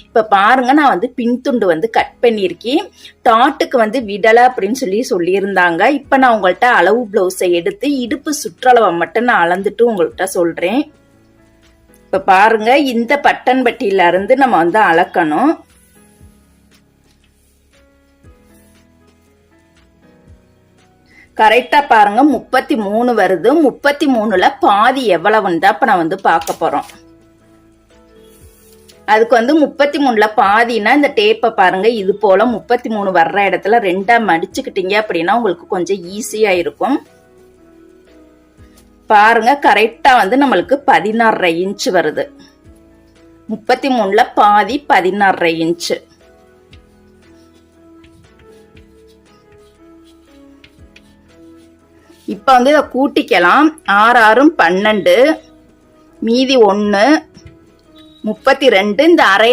இப்ப பாருங்க, நான் வந்து பின்துண்டு வந்து கட் பண்ணியிருக்கேன். டாட்டுக்கு வந்து விடலை அப்படின்னு சொல்லியிருந்தாங்க. இப்ப நான் உங்கள்கிட்ட அளவு பிளவுஸை எடுத்து இடுப்பு சுற்றளவை மட்டும் நான் அளந்துட்டு உங்கள்கிட்ட சொல்றேன். இப்ப பாருங்க, இந்த பட்டன் பட்டியில இருந்து நம்ம வந்து அளக்கணும். கரெக்டா பாருங்க, 33 வருது. 33ல பாதி எவ்வளவுன்னு தான் இப்ப நான் வந்து பார்க்க போறோம். அதுக்கு வந்து 33ல பாதினா இந்த டேப்பை பாருங்க, இது போல 33 வர்ற இடத்துல 2ஆ மடிச்சுக்கிட்டீங்க அப்படின்னா உங்களுக்கு கொஞ்சம் ஈஸியா இருக்கும். பாருங்க, கரெக்டா வந்து நம்மளுக்கு 16.5 இன்ச் வருது. 33ல பாதி 16.5 இன்ச். இப்ப வந்து இதை கூட்டிக்கலாம். 6 6 12, மீதி 1, 32. இந்த அரை